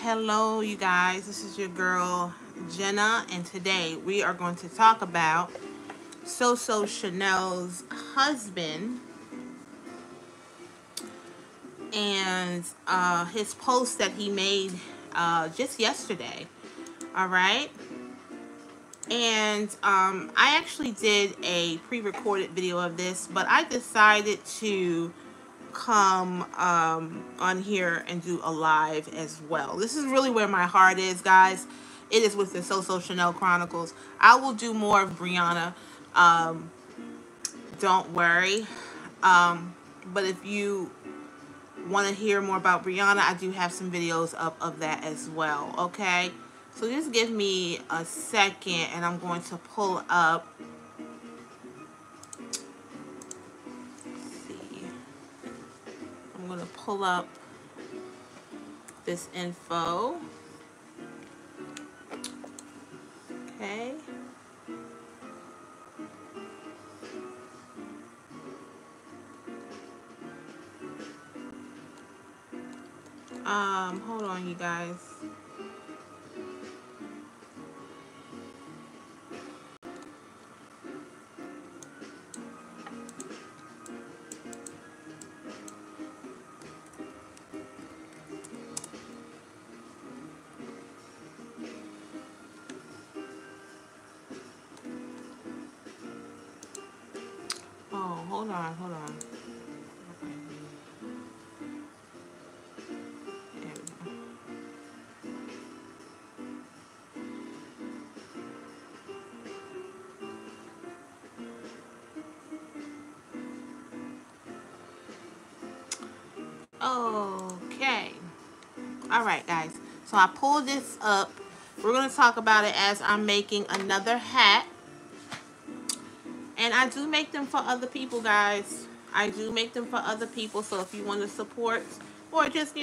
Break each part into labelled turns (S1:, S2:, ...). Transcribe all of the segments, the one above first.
S1: Hello, you guys. This is your girl, Jenna, and today we are going to talk about Shanel's husband and his post that he made just yesterday. All right. And I actually did a pre-recorded video of this, but I decided to come on here and do a live as well. This is really where my heart is, guys. It is with the Chanel Chronicles. I will do more of Brianna. Don't worry. But if you want to hear more about Brianna, I do have some videos up of that as well. Okay. So just give me a second and I'm going to pull up. Let's see. I'm going to pull up this info. Okay. Hold on, you guys. Oh, hold on. There we go. Okay. All right, guys. So I pulled this up. We're going to talk about it as I'm making another hat. And I do make them for other people, guys. I do make them for other people. So if you want to support or just,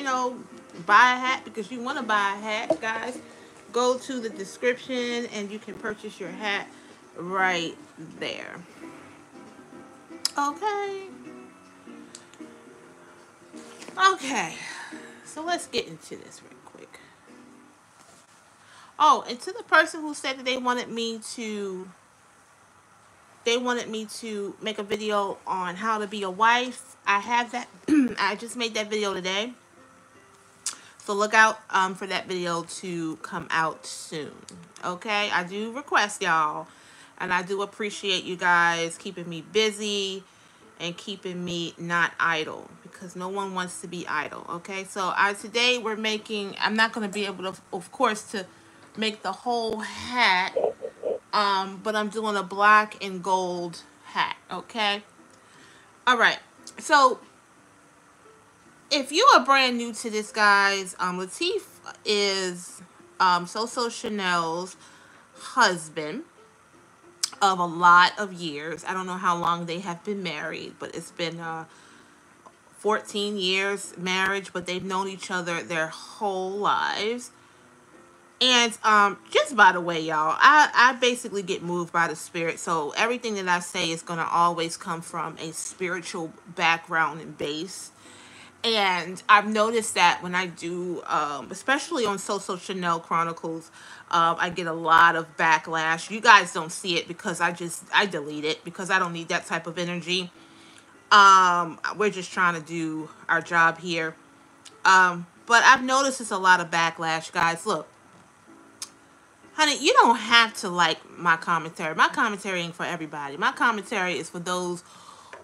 S1: buy a hat because you want to buy a hat, guys, go to the description and you can purchase your hat right there. Okay. Okay. So let's get into this real quick. Oh, and to the person who said that they wanted me to make a video on how to be a wife, I have that. I just made that video today. So look out for that video to come out soon. Okay? I do request y'all. And I do appreciate you guys keeping me busy and keeping me not idle. Because no one wants to be idle. Okay? So today we're making... I'm not going to be able to, of course, to make the whole hat. But I'm doing a black and gold hat. Okay? Alright. So... if you are brand new to this, guys, Latif is Chanel's husband of a lot of years. I don't know how long they have been married, but it's been 14 years marriage, but they've known each other their whole lives. And just by the way, y'all, I basically get moved by the spirit. So everything that I say is going to always come from a spiritual background and base. And I've noticed that when I do, especially on Chanel Chronicles, I get a lot of backlash. You guys don't see it because I delete it because I don't need that type of energy. We're just trying to do our job here. But I've noticed it's a lot of backlash, guys. Look, honey, you don't have to like my commentary. My commentary ain't for everybody. My commentary is for those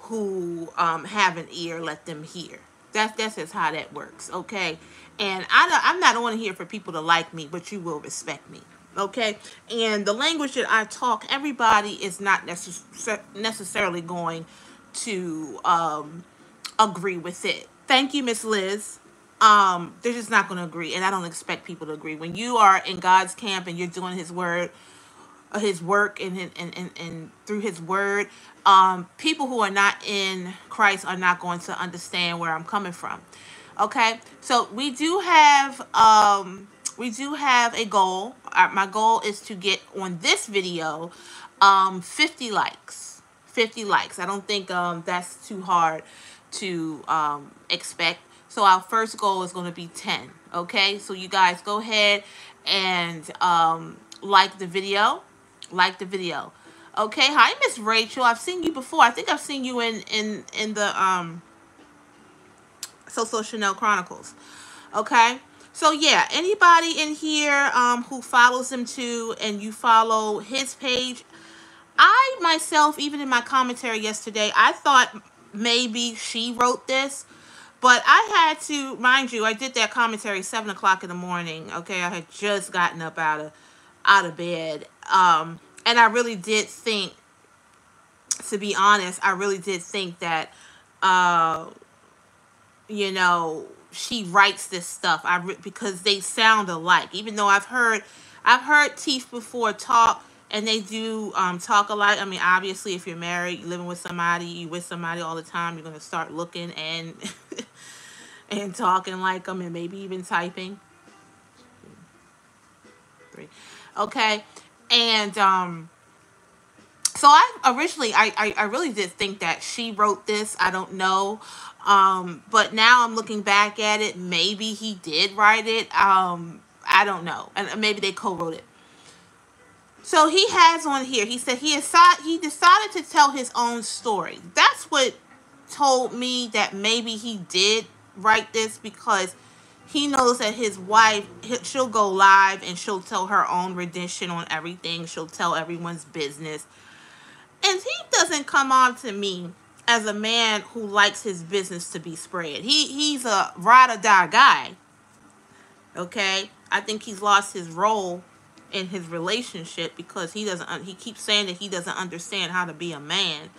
S1: who have an ear, let them hear. That's just how that works, okay? And I'm not on here for people to like me, but you will respect me, okay? And the language that I talk, everybody is not necessarily going to agree with it. Thank you, Miss Liz. They're just not going to agree, and I don't expect people to agree. When you are in God's camp and you're doing His word, His work, and through His word, people who are not in Christ are not going to understand where I'm coming from. Okay, so we do have a goal. My goal is to get on this video 50 likes. 50 likes. I don't think that's too hard to expect. So our first goal is going to be 10. Okay, so you guys go ahead and like the video. Like the video. Okay, hi Miss Rachel. I've seen you before. I think I've seen you in the So Chanel Chronicles. Okay. So yeah, anybody in here who follows him too, and you follow his page, I myself, even in my commentary yesterday, I thought maybe she wrote this, but I had to, mind you, I did that commentary 7 o'clock in the morning. Okay, I had just gotten up out of bed, and I really did think, to be honest, I really did think that, you know, she writes this stuff. Because they sound alike. Even though I've heard Teeth before talk, and they do talk alike. I mean, obviously, if you're married, you're living with somebody, you with somebody all the time, you're gonna start looking and and talking like them, and maybe even typing. 3. Okay, and so I originally, I really did think that she wrote this. I don't know. But now I'm looking back at it. Maybe he did write it. I don't know. And maybe they co-wrote it. So he has on here, he said he decided to tell his own story. That's what told me that maybe he did write this, because he knows that his wife, she'll go live and she'll tell her own rendition on everything. She'll tell everyone's business. And he doesn't come on to me as a man who likes his business to be spread. He's a ride or die guy. Okay? I think he's lost his role in his relationship, because he keeps saying that he doesn't understand how to be a man.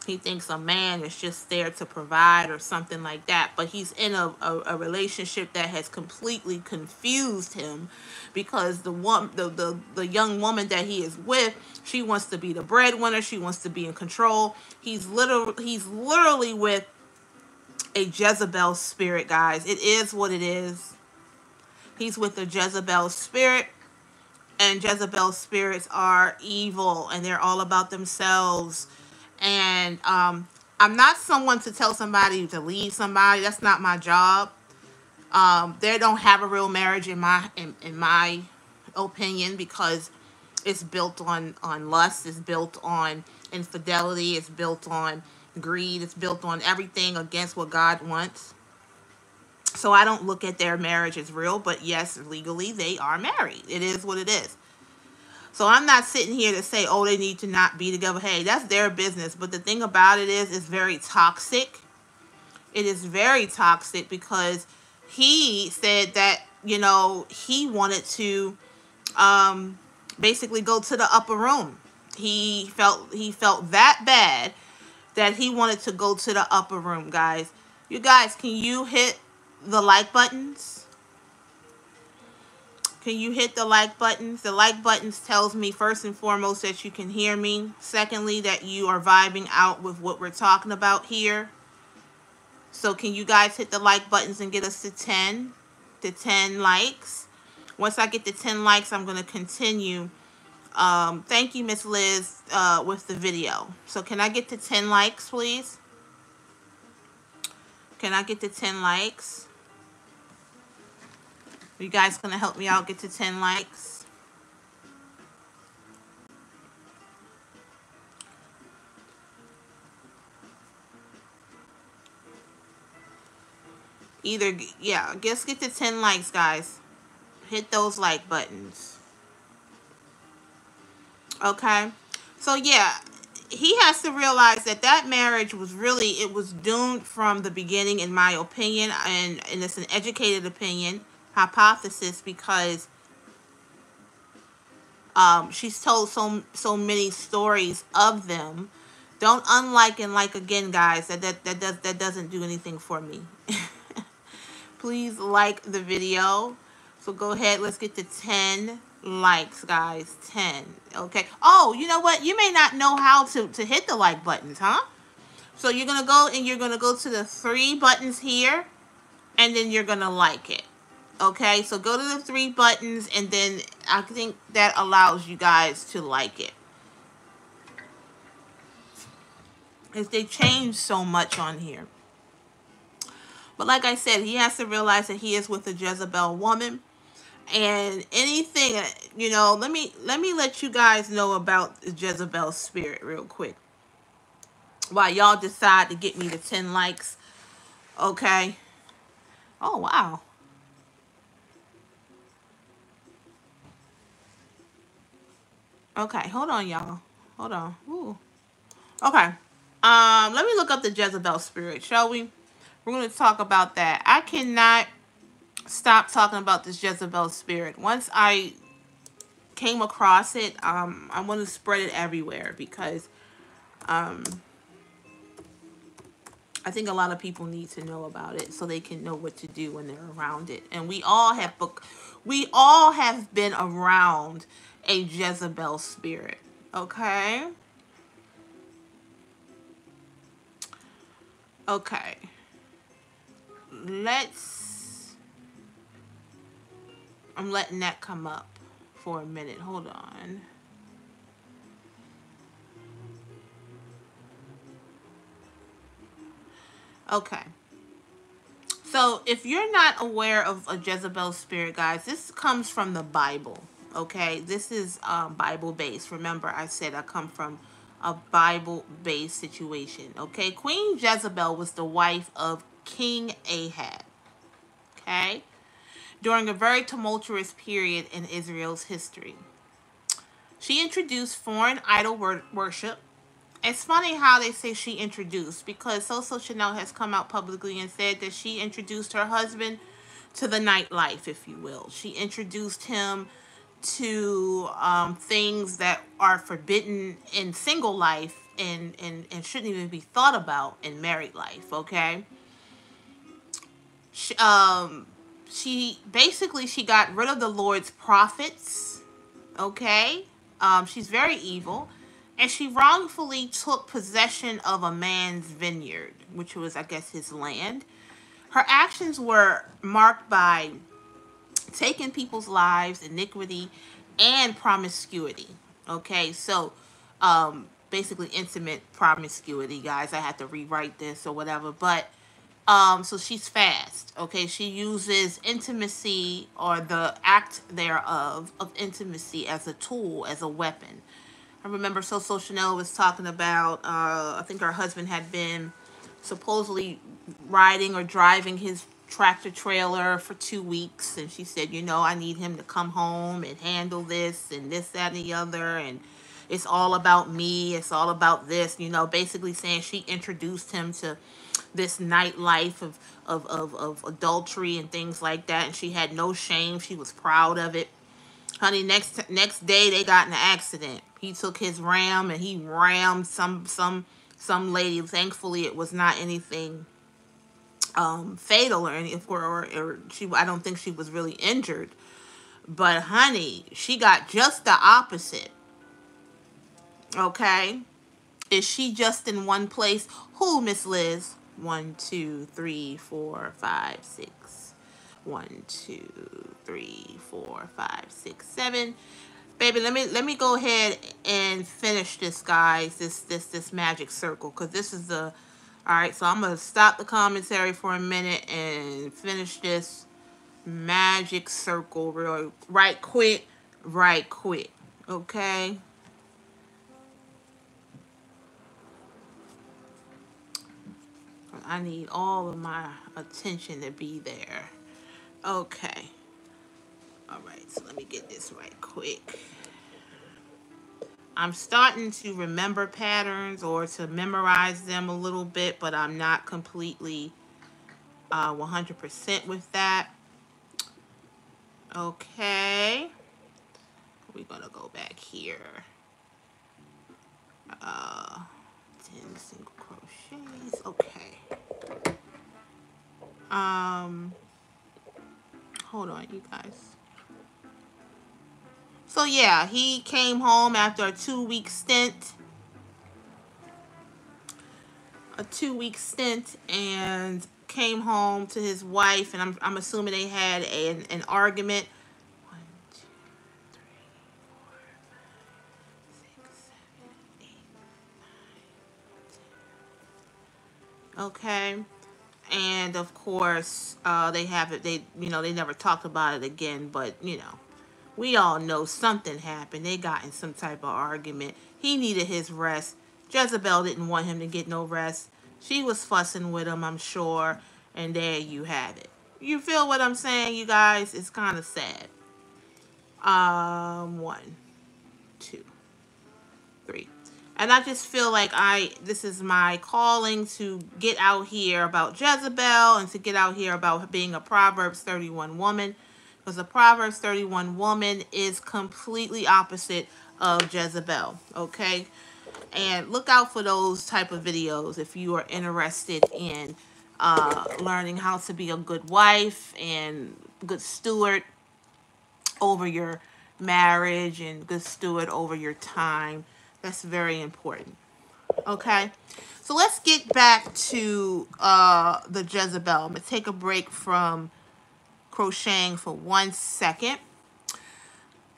S1: He thinks a man is just there to provide or something like that. But he's in a relationship that has completely confused him, because the young woman that he is with, she wants to be the breadwinner. She wants to be in control. He's literally with a Jezebel spirit, guys. It is what it is. He's with a Jezebel spirit. And Jezebel spirits are evil, and they're all about themselves. And I'm not someone to tell somebody to leave somebody. That's not my job. They don't have a real marriage in my opinion, because it's built on lust. It's built on infidelity. It's built on greed. It's built on everything against what God wants. So I don't look at their marriage as real, but yes, legally they are married. It is what it is. So I'm not sitting here to say, oh, they need to not be together. Hey, that's their business. But the thing about it is, it's very toxic. It is very toxic, because he said that, you know, he wanted to basically go to the upper room. He felt that bad that he wanted to go to the upper room, guys. You guys, can you hit the like buttons? Can you hit the like buttons? The like buttons tells me, first and foremost, that you can hear me. Secondly, that you are vibing out with what we're talking about here. So can you guys hit the like buttons and get us to 10 likes? Once I get to 10 likes, I'm going to continue. Thank you, Miss Liz, with the video. So can I get to 10 likes, please? Can I get to 10 likes? You guys gonna help me out get to 10 likes? Yeah, just get to 10 likes, guys. Hit those like buttons. Okay? So yeah, he has to realize that marriage was really, it was doomed from the beginning, in my opinion, and it's an educated opinion. Hypothesis, because she's told so many stories of them. Don't unlike and like again, guys. That doesn't do anything for me. Please like the video. So go ahead, let's get to 10 likes, guys. 10. Okay. Oh, you know what? You may not know how to hit the like buttons, huh? So you're gonna go to the 3 buttons here, and then you're gonna like it. Okay, so go to the 3 buttons, and then I think that allows you guys to like it. Because they changed so much on here. But like I said, he has to realize that he is with a Jezebel woman. And anything, let me let you guys know about the Jezebel spirit real quick. While y'all decide to get me the 10 likes. Okay. Oh, wow. Okay, hold on, y'all. Hold on. Ooh. Okay. Let me look up the Jezebel spirit, shall we? We're going to talk about that. I cannot stop talking about this Jezebel spirit. Once I came across it, I want to spread it everywhere because I think a lot of people need to know about it so they can know what to do when they're around it. And we all have been around a Jezebel spirit. Okay? Okay. I'm letting that come up for a minute. Hold on. Okay. So, if you're not aware of a Jezebel spirit, guys, this comes from the Bible. Okay? This is Bible based. Remember, I said I come from a Bible based situation. Okay? Queen Jezebel was the wife of King Ahab. Okay? During a very tumultuous period in Israel's history. She introduced foreign idol worship. It's funny how they say she introduced, because Shanel has come out publicly and said that she introduced her husband to the nightlife, if you will. She introduced him to things that are forbidden in single life and shouldn't even be thought about in married life, okay? She, she got rid of the Lord's prophets, okay? She's very evil. And she wrongfully took possession of a man's vineyard, which was, I guess, his land. Her actions were marked by taking people's lives, iniquity, and promiscuity. Okay, so basically intimate promiscuity, guys. I had to rewrite this or whatever. But so she's fast. Okay, she uses intimacy, or the act thereof of intimacy, as a tool, as a weapon. I remember Chanel was talking about, I think her husband had been supposedly riding or driving his tractor trailer for 2 weeks. And she said, I need him to come home and handle this and this, that, and the other. And it's all about me. It's all about this, basically saying she introduced him to this nightlife of adultery and things like that. And she had no shame. She was proud of it. Honey, next day they got in an accident. He took his ram and he rammed some lady. Thankfully, it was not anything fatal or any, or she. I don't think she was really injured. But honey, she got just the opposite. Okay, is she just in one place? Who, Miss Liz? 1, 2, 3, 4, 5, 6. 1, 2, 3, 4, 5, 6, 7. Baby, let me go ahead and finish this, guys. This magic circle, because this is the. All right, so I'm gonna stop the commentary for a minute and finish this magic circle right quick. Okay. I need all of my attention to be there. Okay. All right, so let me get this right quick. I'm starting to remember patterns or to memorize them a little bit, but I'm not completely 100% with that. Okay. We're going to go back here. 10 single crochets. Okay. Hold on, you guys. So yeah, he came home after a 2-week stint. And came home to his wife, and I'm assuming they had an argument. 1, 2, 3, 4, 5, 6, 7, 8, 9, 10. Okay. And of course, they have it. They never talked about it again. But we all know something happened. They got in some type of argument. He needed his rest. Jezebel didn't want him to get no rest. She was fussing with him, I'm sure. And there you have it. You feel what I'm saying, you guys? It's kind of sad. One, two, three. And I just feel like this is my calling to get out here about Jezebel and to get out here about being a Proverbs 31 woman. Because a Proverbs 31 woman is completely opposite of Jezebel. Okay? And look out for those type of videos if you are interested in learning how to be a good wife and good steward over your marriage and good steward over your time. That's very important. Okay, so let's get back to the Jezebel. I'm gonna take a break from crocheting for 1 second.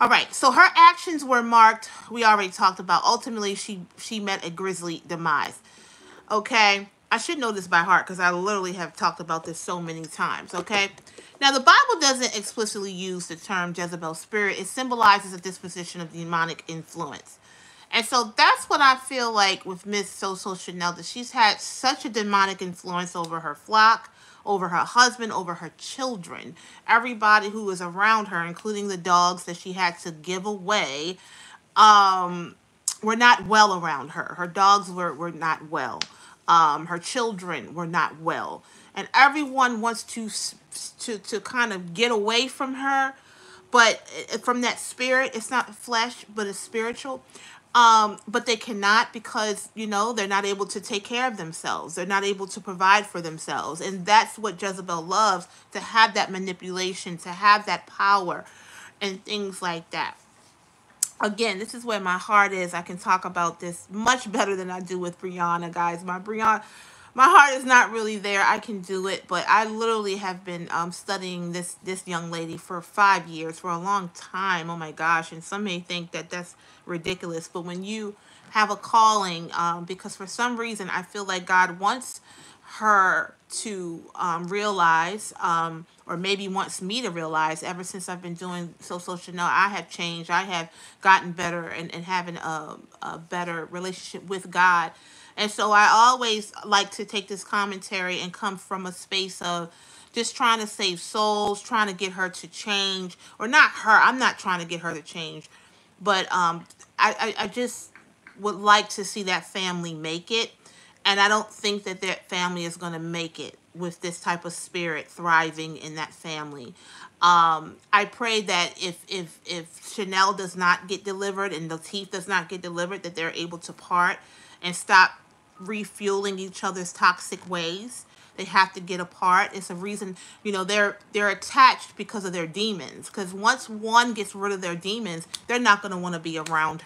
S1: All right, so her actions were marked. We already talked about. Ultimately, she met a grisly demise. Okay, I should know this by heart because I literally have talked about this so many times. Okay, now the Bible doesn't explicitly use the term Jezebel spirit. It symbolizes a disposition of demonic influence. And so that's what I feel like with Miss Shanel, that she's had such a demonic influence over her flock, over her husband, over her children. Everybody who was around her, including the dogs that she had to give away, were not well around her. Her dogs were not well. Her children were not well. And everyone wants to kind of get away from her, but from that spirit. It's not flesh, but it's spiritual. But they cannot because, they're not able to take care of themselves. They're not able to provide for themselves. And that's what Jezebel loves, to have that manipulation, to have that power and things like that. Again, this is where my heart is. I can talk about this much better than I do with Brianna, guys. My heart is not really there. I can do it, but I literally have been studying this young lady for 5 years, for a long time. Oh my gosh! And some may think that that's ridiculous, but when you have a calling, because for some reason I feel like God wants her to realize, or maybe wants me to realize, ever since I've been doing Chanel, I have changed. I have gotten better and having a better relationship with God. And so I always like to take this commentary and come from a space of just trying to save souls, trying to get her to change, or not her. I'm not trying to get her to change, but I just would like to see that family make it. And I don't think that family is going to make it with this type of spirit thriving in that family. I pray that if Shanel does not get delivered and Latif does not get delivered, that they're able to part and stop refueling each other's toxic ways. They have to get apart. It's a reason, they're attached because of their demons. Because once one gets rid of their demons, they're not going to want to be around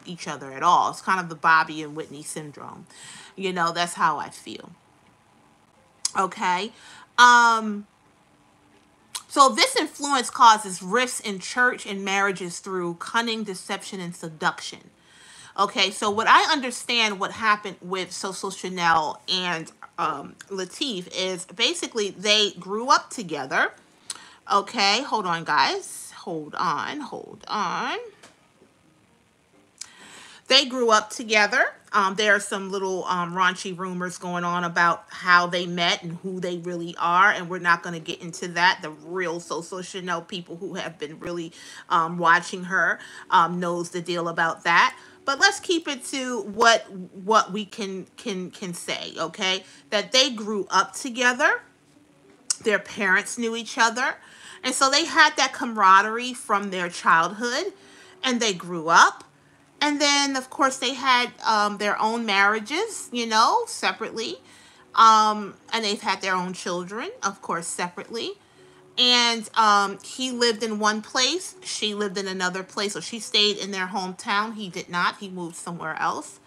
S1: each other at all. It's kind of the Bobby and Whitney syndrome. That's how I feel. Okay. So this influence causes rifts in church and marriages through cunning, deception, and seduction. Okay, so what I understand what happened with Chanel and Latif is basically they grew up together. Okay, hold on, guys. Hold on. They grew up together. There are some little raunchy rumors going on about how they met and who they really are, and we're not going to get into that. The real Chanel people who have been really watching her knows the deal about that. But let's keep it to what we can say, okay? That they grew up together. Their parents knew each other. And so they had that camaraderie from their childhood. And they grew up. And then, of course, they had their own marriages, separately. And they've had their own children, of course, separately. And he lived in one place. She lived in another place. So she stayed in their hometown. He did not. He moved somewhere else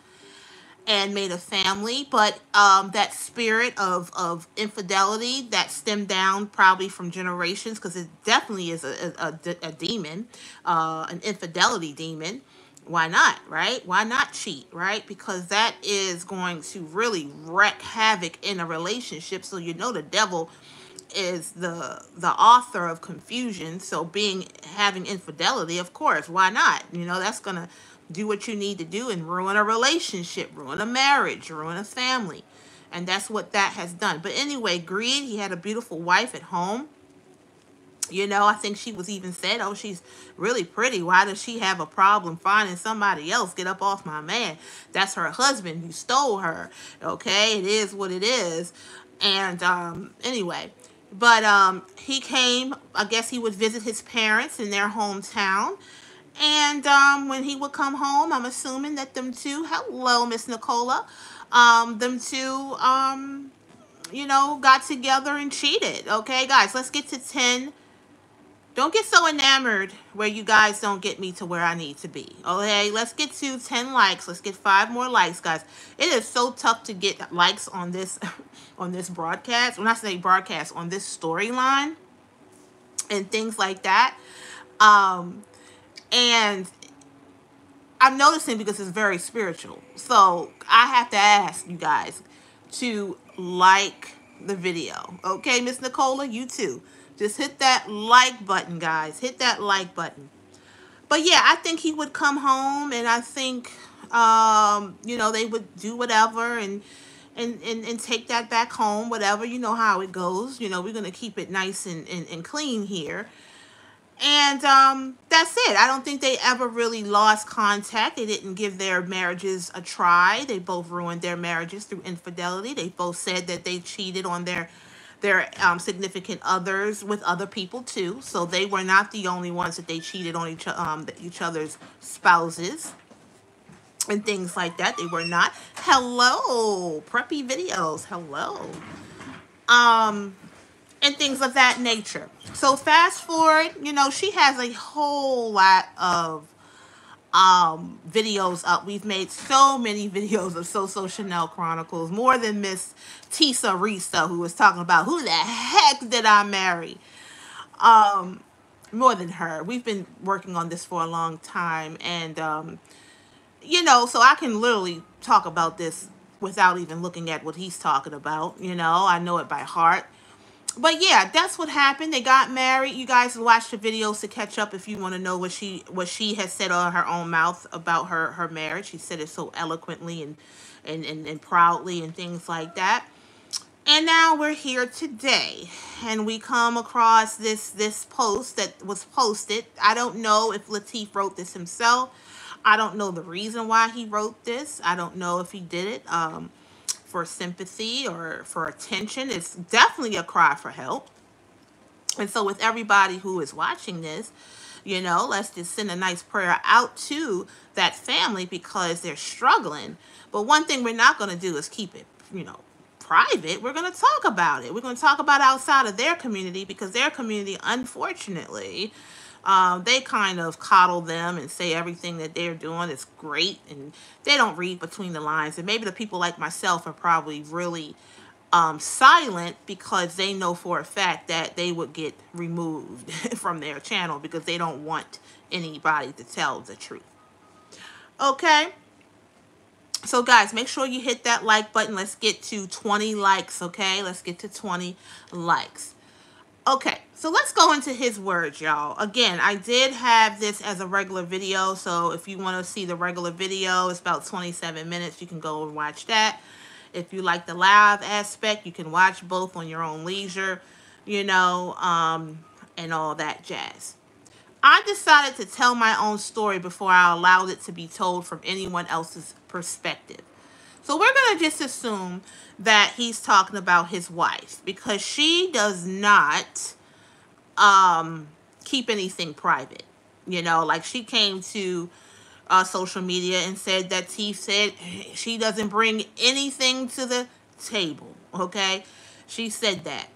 S1: and made a family. But that spirit of infidelity that stemmed down probably from generations, because it definitely is a demon, an infidelity demon. Why not, right? Why not cheat, right? Because that is going to really wreak havoc in a relationship. So you know the devil is the author of confusion. So having infidelity, of course, why not? You know, that's gonna do what you need to do and ruin a relationship, ruin a marriage, ruin a family. And that's what that has done. But anyway, greed, he had a beautiful wife at home. You know, I think she was even said, oh, she's really pretty. Why does she have a problem finding somebody else? Get up off my man. That's her husband who stole her. Okay, it is what it is. And anyway, but he came, I guess he would visit his parents in their hometown. And when he would come home, I'm assuming that them two, hello, Miss Nicola, them two, you know, got together and cheated. Okay, guys, let's get to 10. Don't get so enamored where you guys don't get me to where I need to be. Okay, let's get to 10 likes. Let's get 5 more likes, guys. It is so tough to get likes on this on this broadcast. When I say broadcast, on this storyline and things like that. And I'm noticing because it's very spiritual. So I have to ask you guys to like the video. Okay, Miss Nicola, you too. Just hit that like button, guys. Hit that like button. But yeah, I think he would come home, and I think, you know, they would do whatever and take that back home, whatever. You know how it goes. You know, we're going to keep it nice and clean here. And that's it. I don't think they ever really lost contact. They didn't give their marriages a try. They both ruined their marriages through infidelity. They both said that they cheated on their significant others with other people too. So they were not the only ones that they cheated on each other's spouses and things like that. They were not. Hello, preppy videos. Hello. And things of that nature. So fast forward, you know, she has a whole lot of videos up. We've made so many videos of So Chanel Chronicles, more than Miss Tisa Risa, who was talking about who the heck did I marry. More than her. We've been working on this for a long time, and you know, so I can literally talk about this without even looking at what he's talking about. You know, I know it by heart. But yeah, that's what happened. They got married. You guys watch the videos to catch up if you want to know what she has said on her own mouth about her marriage. She said it so eloquently and proudly and things like that. And now we're here today, and we come across this post that was posted. I don't know if Latif wrote this himself. I don't know the reason why he wrote this. I don't know if he did it for sympathy or for attention. It's definitely a cry for help. And so with everybody who is watching this, you know, let's just send a nice prayer out to that family because they're struggling. But one thing we're not going to do is keep it, you know, private. We're going to talk about it. We're going to talk about outside of their community because their community, unfortunately, they kind of coddle them and say everything that they're doing is great, and they don't read between the lines. And maybe the people like myself are probably really silent because they know for a fact that they would get removed from their channel because they don't want anybody to tell the truth. Okay? So guys, make sure you hit that like button. Let's get to 20 likes, okay? Let's get to 20 likes. Okay, so let's go into his words, y'all. Again, I did have this as a regular video, so if you want to see the regular video, it's about 27 minutes. You can go and watch that. If you like the live aspect, you can watch both on your own leisure, you know, and all that jazz. I decided to tell my own story before I allowed it to be told from anyone else's perspective. So we're going to just assume that he's talking about his wife because she does not keep anything private. You know, like she came to social media and said that T said she doesn't bring anything to the table. Okay, she said that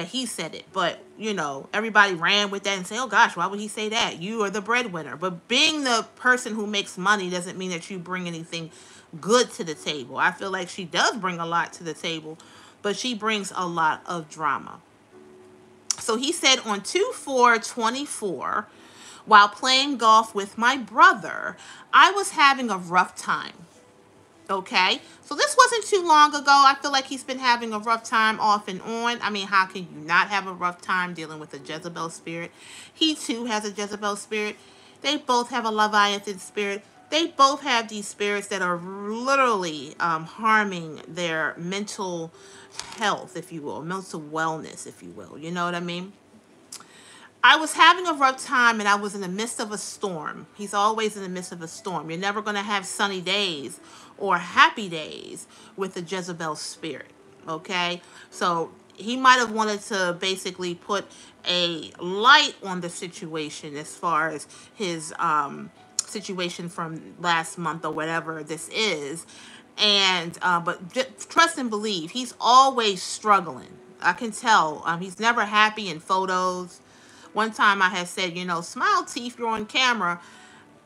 S1: he said it, but you know, everybody ran with that and say, oh gosh, why would he say that? You are the breadwinner. But being the person who makes money doesn't mean that you bring anything good to the table. I feel like she does bring a lot to the table, but she brings a lot of drama. So he said on 2/4/24, While playing golf with my brother, I was having a rough time. Okay, so this wasn't too long ago. I feel like he's been having a rough time off and on. I mean, how can you not have a rough time dealing with a Jezebel spirit? He too has a Jezebel spirit. They both have a Leviathan spirit. They both have these spirits that are literally harming their mental health, if you will, mental wellness, if you will. You know what I mean? I was having a rough time and I was in the midst of a storm. He's always in the midst of a storm. You're never going to have sunny days or happy days with the Jezebel spirit. Okay? So he might have wanted to basically put a light on the situation as far as his situation from last month or whatever this is. And but just trust and believe, he's always struggling. I can tell. He's never happy in photos. One time I had said, you know, smile teeth, you're on camera.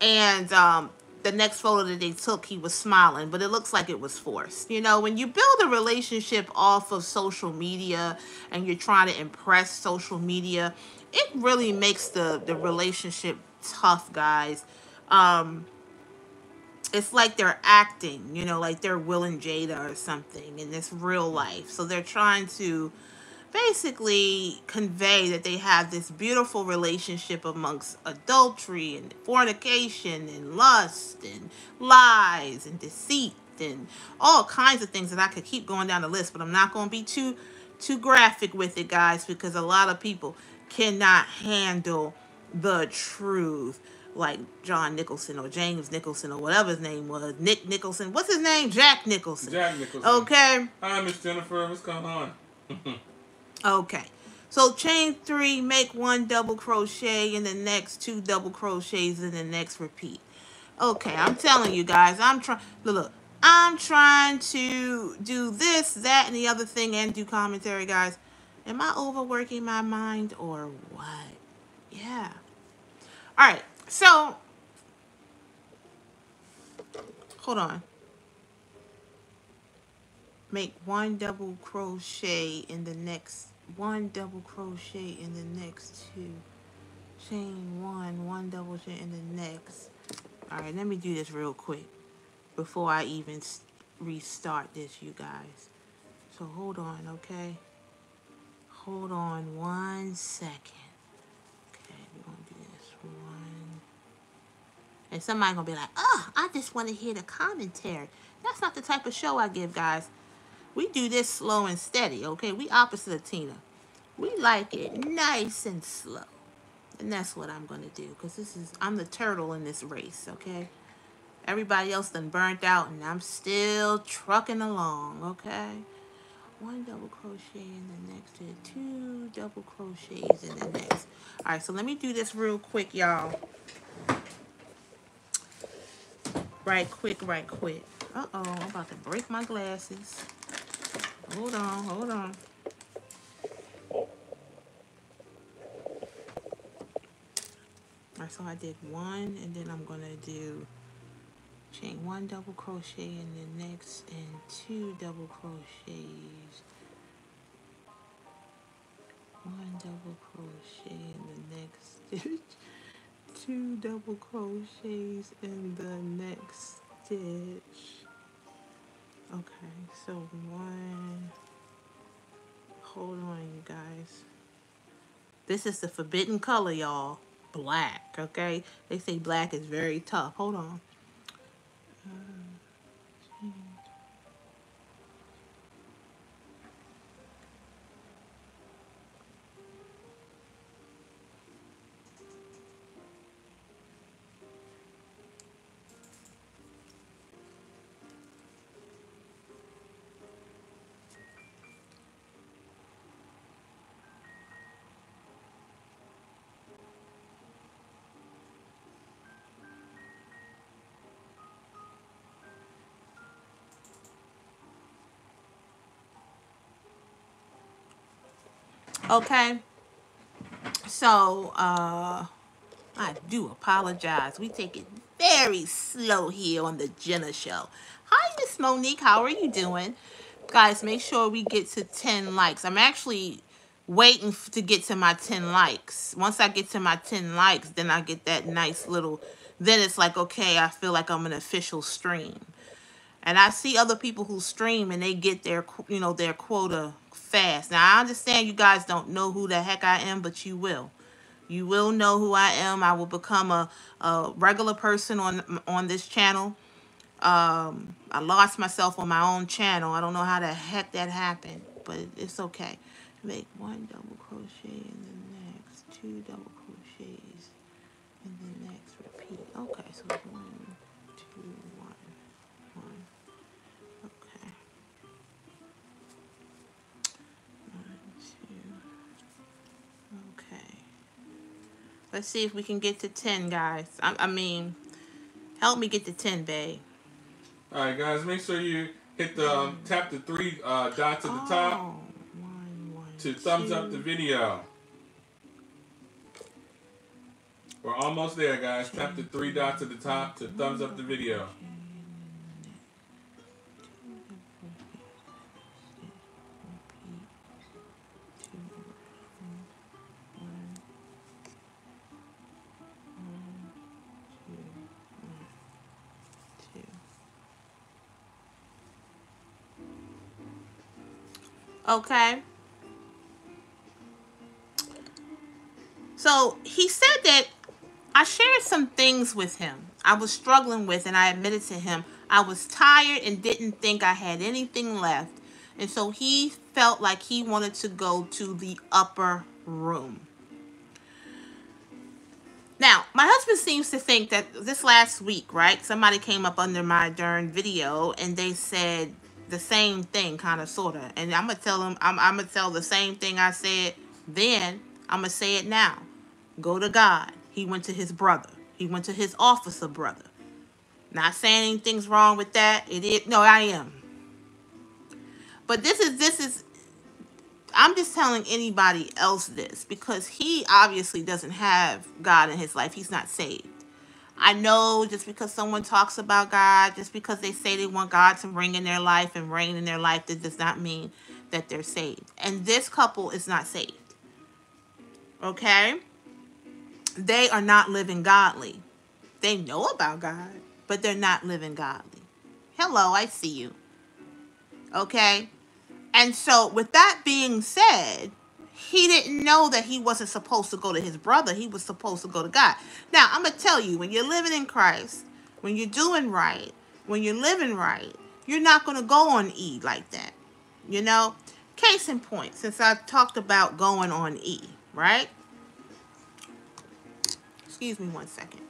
S1: And the next photo that they took, he was smiling, but it looks like it was forced. You know, when you build a relationship off of social media and you're trying to impress social media, it really makes the relationship tough, guys. It's like they're acting, you know, like they're Will and Jada or something in this real life. So they're trying to basically convey that they have this beautiful relationship amongst adultery and fornication and lust and lies and deceit and all kinds of things that I could keep going down the list, but I'm not going to be too graphic with it, guys, because a lot of people cannot handle the truth, like John Nicholson or James Nicholson or whatever his name was. Nick Nicholson. What's his name? Jack Nicholson.
S2: Jack Nicholson.
S1: Okay.
S2: Hi, Miss Jennifer. What's going on?
S1: Okay. So chain 3, make 1 double crochet in the next, 2 double crochets in the next, repeat. Okay, I'm telling you guys, I'm trying, look, I'm trying to do this, that, and the other thing and do commentary, guys. Am I overworking my mind or what? Yeah. All right. So, hold on. Make 1 double crochet in the next, 1 double crochet in the next 2. Chain 1 double crochet in the next. All right, let me do this real quick before I even restart this, you guys. So hold on, okay? Hold on 1 second. Okay, we're going to do this 1. And somebody going to be like, oh, I just want to hear the commentary. That's not the type of show I give, guys. We do this slow and steady, okay? We opposite of Tina. We like it nice and slow. And that's what I'm going to do, because I'm the turtle in this race, okay? Everybody else done burnt out, and I'm still trucking along, okay? 1 double crochet in the next, 2 double crochets in the next. All right, so let me do this real quick, y'all. Right quick. Uh-oh, I'm about to break my glasses. Hold on. Alright, so I did 1, and then I'm gonna do chain 1 double crochet in the next, and 2 double crochets. 1 double crochet in the next stitch. 2 double crochets in the next stitch. Okay, so 1. Hold on, you guys. This is the forbidden color, y'all. Black, okay? They say black is very tough. Hold on. Okay, so I do apologize. We take it very slow here on the Jenna Show. Hi, Miss Monique. How are you doing? Guys, make sure we get to 10 likes. I'm actually waiting to get to my 10 likes. Once I get to my 10 likes, then I get that nice little, then it's like, okay, I feel like I'm an official stream. And I see other people who stream and they get their, their quota fast. Now, I understand you guys don't know who the heck I am, but you will. You will know who I am. I will become a regular person on this channel. I lost myself on my own channel. I don't know how the heck that happened, but it's okay. Make one double crochet in the next, two double crochets in the next, repeat. Okay, so it's 1, 2, 1, 1. Okay. 1, 2. Okay. Let's see if we can get to 10, guys. I mean, help me get to 10, babe.
S2: All right, guys, make sure you hit the tap the 3 dots at the top to thumbs up the video. We're almost there, guys. Tap the 3 dots at the top to thumbs up the video.
S1: Okay. So he said that I shared some things with him I was struggling with, and I admitted to him I was tired and didn't think I had anything left. And so he felt like he wanted to go to the upper room. Now, my husband seems to think that this last week, right, somebody came up under my darn video and they said the same thing, kind of, sort of. And I'm going to tell them, I'm going to tell the same thing I said then. I'm going to say it now. Go to God. He went to his brother. He went to his officer brother. Not saying anything's wrong with that. It is. No, I am. But this is, I'm just telling anybody else this because he obviously doesn't have God in his life. He's not saved. I know just because someone talks about God, just because they say they want God to ring in their life and reign in their life, that does not mean that they're saved. And this couple is not saved. Okay? They are not living godly. They know about God, but they're not living godly. Hello, I see you. Okay? And so, with that being said, he didn't know that he wasn't supposed to go to his brother. He was supposed to go to God. Now, I'm going to tell you, when you're living in Christ, when you're doing right, when you're living right, you're not going to go on E like that. You know? Case in point, since I talked about going on E, right? Excuse me one second.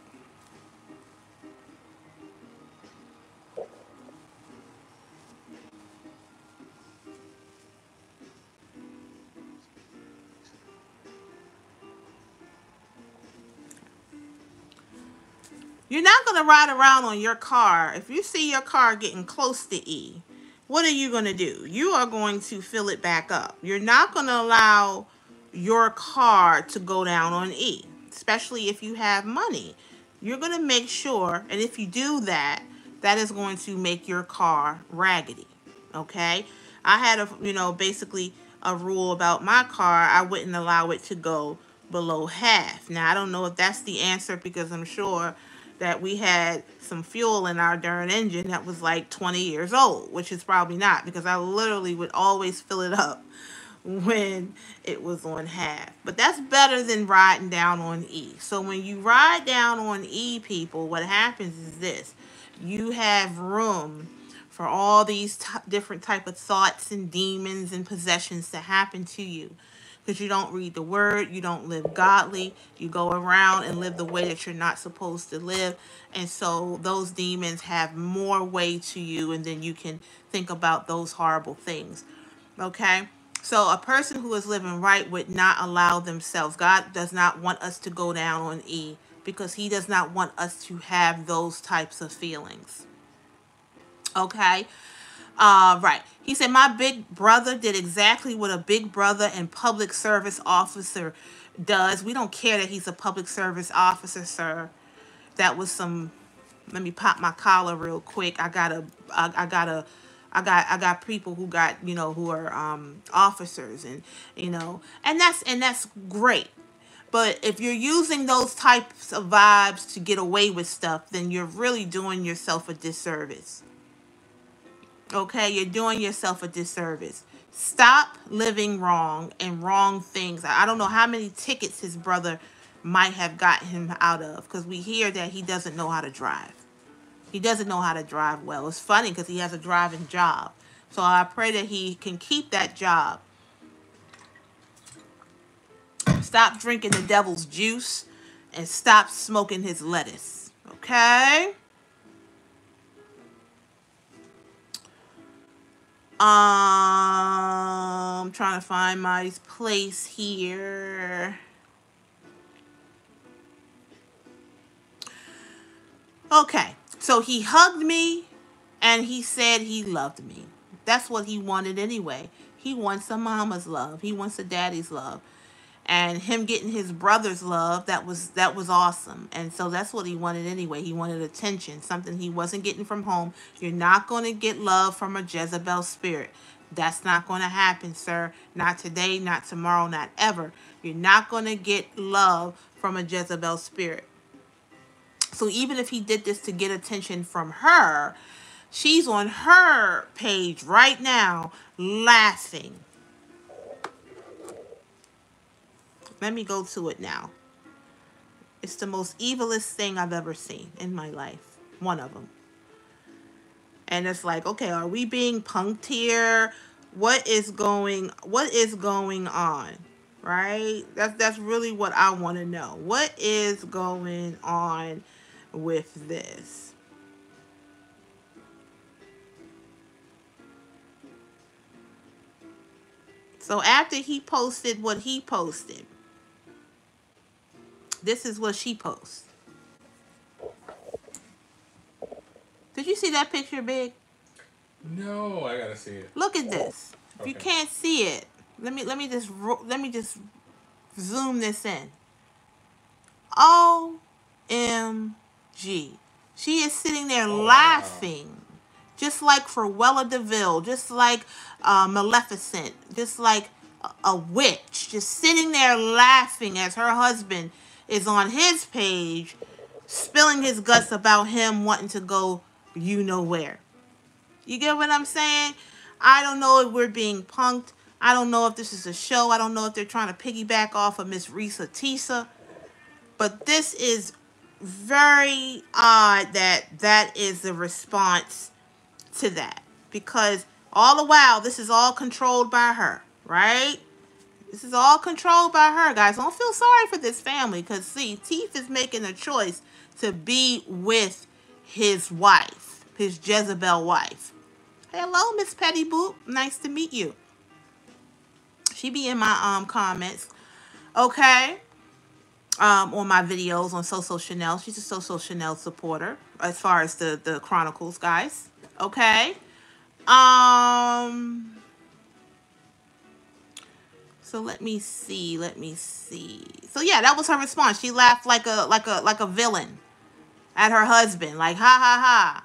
S1: You're not going to ride around on your car. If you see your car getting close to E, what are you going to do? You are going to fill it back up. You're not going to allow your car to go down on E, especially if you have money. You're going to make sure, and if you do that, that is going to make your car raggedy. Okay? I had basically a rule about my car. I wouldn't allow it to go below half. Now, I don't know if that's the answer because I'm sure that we had some fuel in our darn engine that was like 20 years old, which is probably not, because I literally would always fill it up when it was on half. But that's better than riding down on E. So when you ride down on E, people, what happens is this. You have room for all these different type of thoughts and demons and possessions to happen to you. Because you don't read the word, you don't live godly, you go around and live the way that you're not supposed to live. And so those demons have more way to you, and then you can think about those horrible things. Okay? So a person who is living right would not allow themselves. God does not want us to go down on E because he does not want us to have those types of feelings. Okay? Right. He said, my big brother did exactly what a big brother and public service officer does. We don't care that he's a public service officer, sir. That was some, let me pop my collar real quick. I gotta I got people who got, you know, who are officers, and you know, and that's great. But if you're using those types of vibes to get away with stuff, then you're really doing yourself a disservice. Okay, you're doing yourself a disservice. Stop living wrong and wrong things. I don't know how many tickets his brother might have got him out of, because we hear that he doesn't know how to drive. He doesn't know how to drive well. It's funny because he has a driving job. So I pray that he can keep that job. Stop drinking the devil's juice and stop smoking his lettuce. Okay? I'm trying to find my place here. Okay, so he hugged me and he said he loved me. That's what he wanted anyway. He wants a mama's love. He wants a daddy's love. And him getting his brother's love, that was awesome. And so that's what he wanted anyway. He wanted attention, something he wasn't getting from home. You're not going to get love from a Jezebel spirit. That's not going to happen, sir. Not today, not tomorrow, not ever. You're not going to get love from a Jezebel spirit. So even if he did this to get attention from her, she's on her page right now laughing. Let me go to it now. It's the most evilest thing I've ever seen in my life. One of them. And it's like, okay, are we being punked here? What is going on? Right? That's really what I want to know. What is going on with this? So after he posted what he posted, this is what she posts. Did you see that picture, Big?
S2: No, I gotta see it.
S1: Look at this. If
S2: okay.
S1: You can't see it, let me just zoom this in. OMG. She is sitting there laughing. Wow. Just like Cruella de Vil, just like Maleficent, just like a witch, just sitting there laughing as her husband is on his page, spilling his guts about him wanting to go you know where. You get what I'm saying? I don't know if we're being punked. I don't know if this is a show. I don't know if they're trying to piggyback off of Miss Risa Tisa. But this is very odd that is the response to that. Because all the while, this is all controlled by her, right? This is all controlled by her, guys. Don't feel sorry for this family. Because, see, Teeth is making a choice to be with his wife, his Jezebel wife. Hello, Miss Petty Boop. Nice to meet you. She be in my comments. Okay. On my videos on So Shanel. She's a So Shanel supporter as far as the Chronicles, guys. Okay. So let me see. So yeah, that was her response. She laughed like a villain at her husband, like ha ha ha.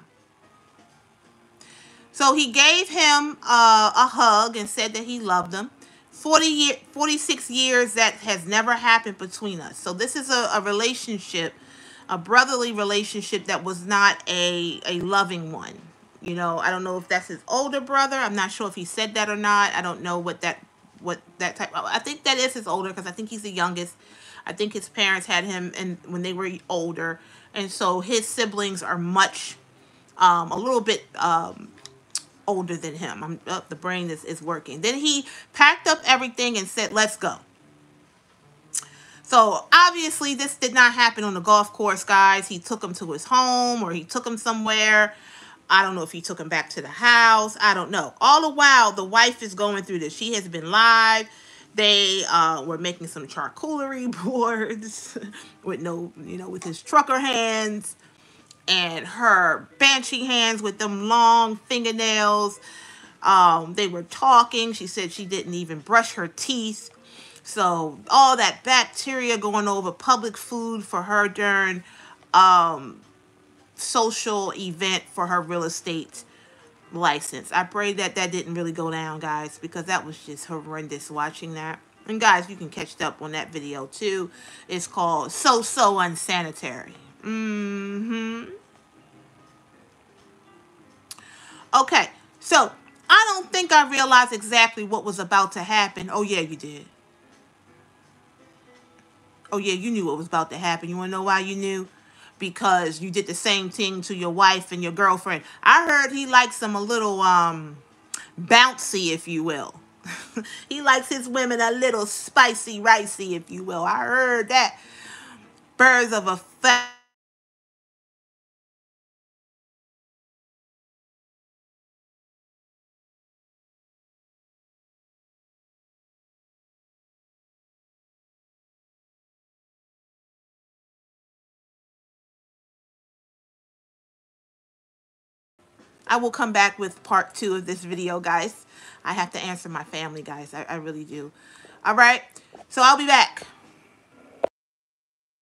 S1: So he gave him a hug and said that he loved him. 46 years, that has never happened between us. So this is a relationship, a brotherly relationship that was not a loving one. You know, I don't know if that's his older brother. I'm not sure if he said that or not. I don't know what that type. I think that is his older, because I think he's the youngest. I think his parents had him when they were older, and so his siblings are much, a little bit older than him. The brain is working. Then he packed up everything and said, let's go. So obviously this did not happen on the golf course, guys. He took him to his home, or he took him somewhere. I don't know if he took him back to the house. I don't know. All the while, the wife is going through this. She has been live. They were making some charcuterie boards with with his trucker hands. And her banshee hands with them long fingernails. They were talking. She said she didn't even brush her teeth. So all that bacteria going over public food for her during social event for her real estate license. I pray that that didn't really go down, guys, because that was just horrendous watching that. And guys, you can catch up on that video too. It's called So Unsanitary. Okay, so I don't think I realized exactly what was about to happen. Oh yeah, you did. Oh yeah, you knew what was about to happen. You want to know why you knew? Because you did the same thing to your wife and your girlfriend. I heard he likes them a little bouncy, if you will. He likes his women a little spicy, ricey, if you will. I heard that. Birds of a feather. I will come back with part 2 of this video, guys. I have to answer my family, guys. I really do. All right. So I'll be back.